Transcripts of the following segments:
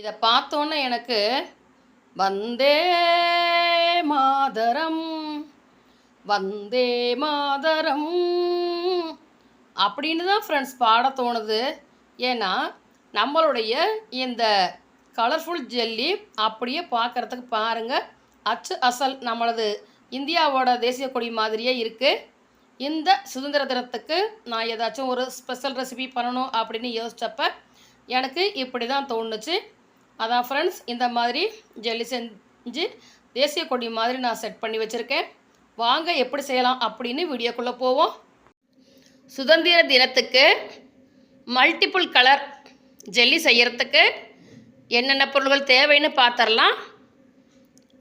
இதை பார்த்தோன்னே எனக்கு வந்தே மாதரம் வந்தே மாதரம் அப்படின்னு தான் ஃப்ரெண்ட்ஸ் பாட தோணுது. ஏன்னா நம்மளுடைய இந்த கலர்ஃபுல் ஜெல்லி அப்படியே பார்க்குறதுக்கு பாருங்கள், அச்சு அசல் நம்மளது இந்தியாவோட தேசிய கொடி மாதிரியே இருக்குது. இந்த சுதந்திர தினத்துக்கு நான் ஏதாச்சும் ஒரு ஸ்பெஷல் ரெசிபி பண்ணணும் அப்படின்னு யோசித்தப்ப எனக்கு இப்படி தான் தோணுச்சு. அதான் ஃப்ரெண்ட்ஸ், இந்த மாதிரி ஜெல்லி செஞ்சு தேசிய கொடி மாதிரி நான் செட் பண்ணி வச்சுருக்கேன். வாங்க எப்படி செய்யலாம் அப்படின்னு வீடியோக்குள்ளே போவோம். சுதந்திர தினத்துக்கு மல்டிபிள் கலர் ஜெல்லி செய்கிறதுக்கு என்னென்ன பொருள்கள் தேவைன்னு பார்த்துடலாம்.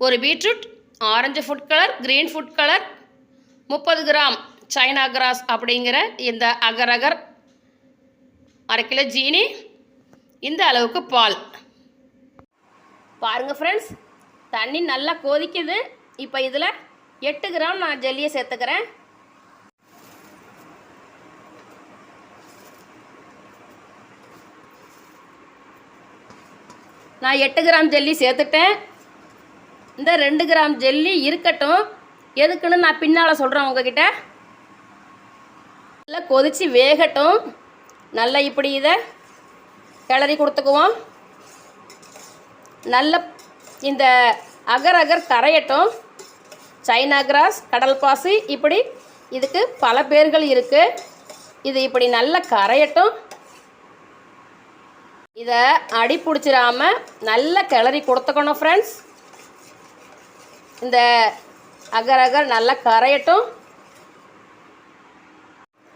ஒரு beetroot, orange food colour, green food colour, 30 gram China cross அப்படிங்கிற இந்த அகர் அகர், 1/2 கிலோ ஜீனி, இந்த அளவுக்கு பால். பாருங்கள் ஃப்ரெண்ட்ஸ், தண்ணி நல்லா கொதிக்குது. இப்போ இதில் 8 கிராம் நான் ஜெல்லியை சேர்த்துக்கிறேன். நான் 8 கிராம் ஜெல்லி சேர்த்துட்டேன். இந்த 2 கிராம் ஜெல்லி இருக்கட்டும், எதுக்குன்னு நான் பின்னால் சொல்கிறேன் உங்ககிட்ட. நல்லா கொதித்து வேகட்டும். நல்லா இப்படி இதை கிளறி கொடுத்துக்குவோம். நல்ல இந்த அகர் அகர் கரையட்டும். சைனா கிராஸ், கடல் பாசி, இப்படி இதுக்கு பல பேர்கள் இருக்குது. இது இப்படி நல்லா கரையட்டும். இதை அடி பிடிச்சிடாமல் நல்லா கிளறி கொடுத்துக்கணும் ஃப்ரெண்ட்ஸ். இந்த அகர் அகர் நல்லா கரையட்டும்.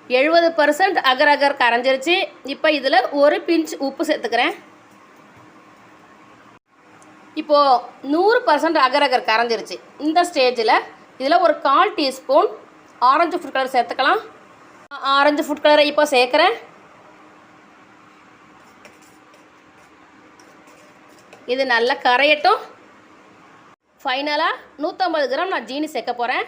70% அகர் அகர் கரைஞ்சிருச்சு. இப்போ இதில் ஒரு பிஞ்ச் உப்பு சேர்த்துக்கிறேன். இப்போது 100% அகர் அகர் கரைஞ்சிருச்சு. இந்த ஸ்டேஜில் இதில் ஒரு 1/4 டீஸ்பூன் ஆரஞ்சு ஃபுட் கலர் சேர்த்துக்கலாம். ஆரஞ்சு ஃபுட் கலரை இப்போ சேர்க்குறேன். இது நல்லா கரையட்டும். ஃபைனலாக 150 கிராம் நான் ஜீனி சேர்க்க போகிறேன்.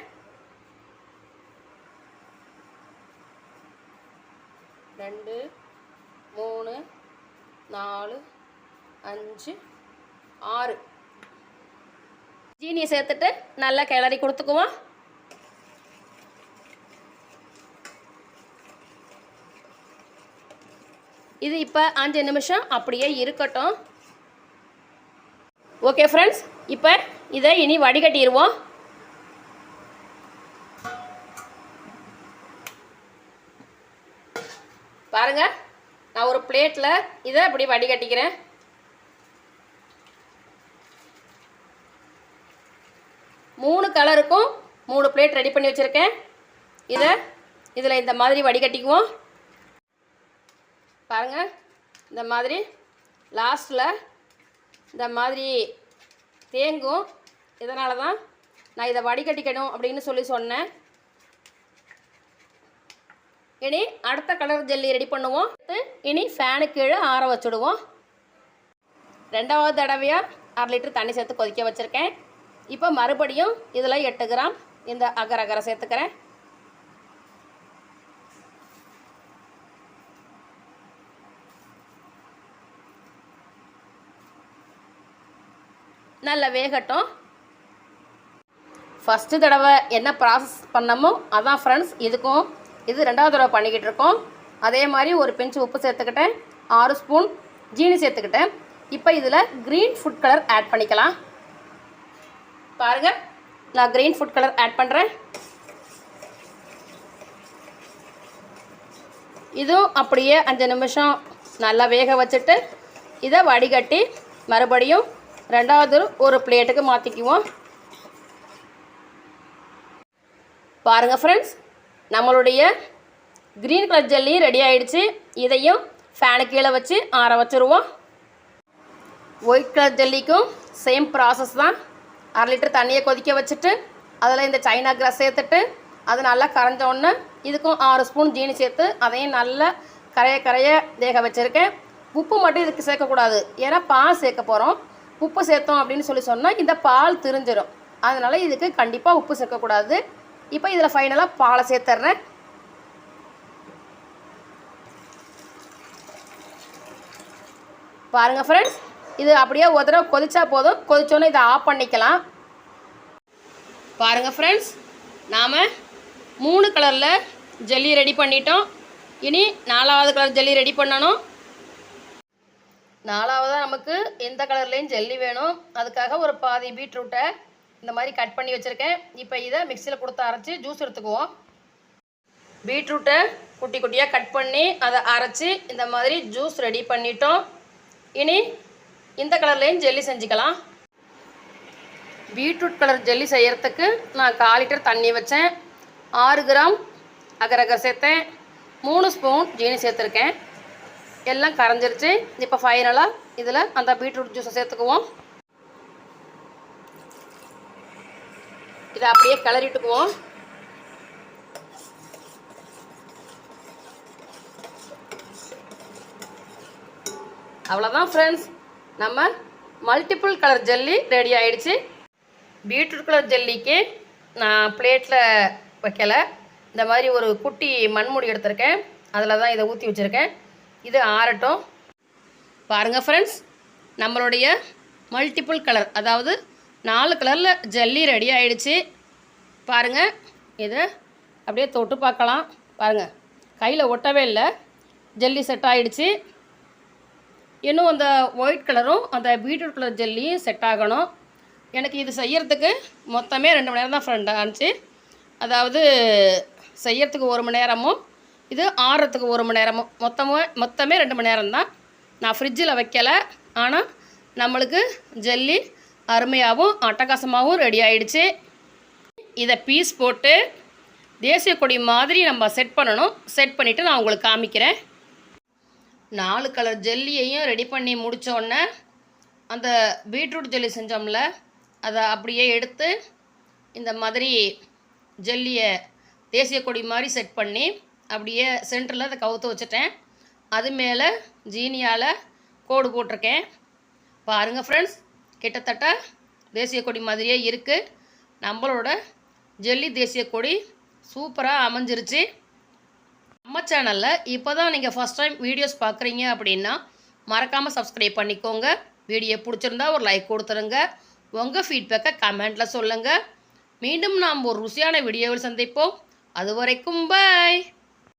2, 3, 4, 5, 6 ஜீனியை சேர்த்துட்டு நல்லா கிளறி கொடுத்துக்குவோம். இது இப்போ 5 நிமிஷம் அப்படியே இருக்கட்டும். ஓகே ஃப்ரெண்ட்ஸ், இப்போ இதை இனி வடிகட்டிடுவோம். பாருங்கள், நான் ஒரு பிளேட்டில் இதை அப்படி வடிகட்டிக்கிறேன். மூணு கலருக்கும் 3 பிளேட் ரெடி பண்ணி வச்சுருக்கேன். இதில் இந்த மாதிரி வடிகட்டிக்குவோம். பாருங்கள், இந்த மாதிரி லாஸ்ட்டில் இந்த மாதிரி தேங்கும். இதனால தான் நான் இதை வடிகட்டிக்கணும் அப்படின்னு சொன்னேன். இனி அடுத்த கலர் ஜெல்லி ரெடி பண்ணுவோம். இனி ஃபேனு கீழே ஆற வச்சுடுவோம். 2வது தடவையாக 1/2 லிட்டர் தண்ணி சேர்த்து கொதிக்க வச்சுருக்கேன். இப்போ மறுபடியும் இதில் 8 கிராம் இந்த அகர் அகரை சேர்த்துக்கிறேன். நல்லா வேகட்டும். ஃபஸ்ட்டு தடவை என்ன ப்ராசஸ் பண்ணமோ அதான் ஃப்ரெண்ட்ஸ் இதுக்கும். இது 2வது தடவை பண்ணிக்கிட்டு இருக்கோம். அதே மாதிரி ஒரு பிஞ்ச் உப்பு சேர்த்துக்கிட்டேன். 6 ஸ்பூன் ஜீனி சேர்த்துக்கிட்டேன். இப்போ இதில் க்ரீன் ஃபுட் கலர் ஆட் பண்ணிக்கலாம். பாருங்கள், நான் க்ரீன் ஃபுட் கலர் ஆட் பண்ணுறேன். இதுவும் அப்படியே 5 நிமிஷம் நல்லா வேக வச்சுட்டு இதை வடிகட்டி மறுபடியும் 2வது ஒரு பிளேட்டுக்கு மாற்றிக்குவோம். பாருங்கள் ஃப்ரெண்ட்ஸ், நம்மளுடைய க்ரீன் கலர் ஜெல்லி ரெடி ஆகிடுச்சு. இதையும் ஃபேனு கீழே வச்சு ஆற வச்சுருவோம். ஒயிட் கலர் ஜெல்லிக்கும் சேம் ப்ராசஸ் தான். 1/2 லிட்டர் தண்ணியை கொதிக்க வச்சுட்டு அதில் இந்த சைனா கிராஸ் சேர்த்துட்டு அது நல்லா கரைஞ்சோடனே இதுக்கும் 6 ஸ்பூன் ஜீனி சேர்த்து அதையும் நல்லா கரைய வேக வச்சுருக்கேன். உப்பு மட்டும் இதுக்கு சேர்க்கக்கூடாது, ஏன்னா பால் சேர்க்க போகிறோம். உப்பு சேர்த்தோம் அப்படின்னு சொன்னால் இந்த பால் திரிஞ்சிடும். அதனால் இதுக்கு கண்டிப்பாக உப்பு சேர்க்கக்கூடாது. இப்போ இதில் ஃபைனலாக பாலை சேர்த்துட்றேன். பாருங்கள் ஃப்ரெண்ட்ஸ், இது அப்படியே ஒரு தடவை கொதிச்சா போதும். கொதிச்சோன்னே இதை ஆஃப் பண்ணிக்கலாம். பாருங்கள் ஃப்ரெண்ட்ஸ், நாம் 3 கலரில் ஜெல்லி ரெடி பண்ணிட்டோம். இனி 4வது கலர் ஜெல்லி ரெடி பண்ணணும். 4வதாக நமக்கு எந்த கலர்லேயும் ஜெல்லி வேணும். அதுக்காக ஒரு பாதி பீட்ரூட்டை இந்த மாதிரி கட் பண்ணி வச்சுருக்கேன். இப்போ இதை மிக்சியில் கொடுத்து அரைச்சி ஜூஸ் எடுத்துக்குவோம். பீட்ரூட்டை குட்டி குட்டியாக கட் பண்ணி அதை அரைச்சி இந்த மாதிரி ஜூஸ் ரெடி பண்ணிட்டோம். இனி இந்த கலர்லேயும் ஜெல்லி செஞ்சுக்கலாம். பீட்ரூட் கலர் ஜெல்லி செய்கிறதுக்கு நான் 1/4 லிட்டர் தண்ணி வச்சேன். 6 கிராம் அகர் அகர் சேர்த்தேன். 3 ஸ்பூன் ஜீனி சேர்த்துருக்கேன். எல்லாம் கரைஞ்சிருச்சு. இப்போ ஃபைனலாக இதில் அந்த பீட்ரூட் ஜூஸை சேர்த்துக்குவோம். இதை அப்படியே கிளறிட்டுக்குவோம். அவ்வளோதான் ஃப்ரெண்ட்ஸ், நம்ம மல்டிபிள் கலர் ஜெல்லி ரெடி ஆகிடுச்சு. பீட்ரூட் கலர் ஜெல்லிக்கு நான் பிளேட்டில் வைக்கலை. இந்த மாதிரி ஒரு குட்டி மண்மூடி எடுத்திருக்கேன். அதில் தான் இதை ஊற்றி வச்சுருக்கேன். இது ஆறட்டும். பாருங்கள் ஃப்ரெண்ட்ஸ், நம்மளுடைய மல்டிபிள் கலர், அதாவது 4 கலரில் ஜெல்லி ரெடி ஆகிடுச்சு. பாருங்கள், இதை அப்படியே தொட்டு பார்க்கலாம். பாருங்கள், கையில் ஒட்டவே இல்லை. ஜெல்லி செட் ஆகிடுச்சு. இன்னும் அந்த ஒயிட் கலரும் அந்த பீட்ரூட் கலர் ஜெல்லியும் செட் ஆகணும். எனக்கு இது செய்யறதுக்கு மொத்தமே 2 மணி நேரம் தான் ஃப்ரெண்ட் ஆச்சு. அதாவது செய்யறதுக்கு 1 மணி நேரமும் இது ஆறுறதுக்கு 1 மணி நேரமும் மொத்தமே 2 மணி நேரம் தான். நான் ஃப்ரிட்ஜில் வைக்கலை. ஆனால் நம்மளுக்கு ஜெல்லி அருமையாகவும் அட்டகாசமாகவும் ரெடி ஆகிடுச்சு. இதை பீஸ் போட்டு தேசிய கொடி மாதிரி நம்ம செட் பண்ணணும். செட் பண்ணிவிட்டு நான் உங்களுக்கு காமிக்கிறேன். 4 கலர் ஜெல்லியையும் ரெடி பண்ணி முடித்தோடனே அந்த பீட்ரூட் ஜெல்லி செஞ்சோம்ல, அதை அப்படியே எடுத்து இந்த மாதிரி ஜெல்லியை தேசிய கொடி மாதிரி செட் பண்ணி அப்படியே சென்டரில் அதை கவுத்து வச்சுட்டேன். அது மேலே ஜீனியால் கோடு போட்டிருக்கேன். பாருங்கள் ஃப்ரெண்ட்ஸ், கிட்டத்தட்ட தேசிய கொடி மாதிரியே இருக்குது. நம்மளோட ஜெல்லி தேசிய கொடி சூப்பராக அமைஞ்சிருச்சு. நம்ம சேனலில் இப்போ தான் நீங்கள் ஃபஸ்ட் டைம் வீடியோஸ் பார்க்குறீங்க அப்படின்னா மறக்காமல் சப்ஸ்கிரைப் பண்ணிக்கோங்க. வீடியோ பிடிச்சிருந்தா ஒரு லைக் கொடுத்துருங்க. உங்கள் ஃபீட்பேக்கை கமெண்ட்டில் சொல்லுங்கள். மீண்டும் நாம் ஒரு ருசியான வீடியோவில் சந்திப்போம். அது வரைக்கும் பாய்.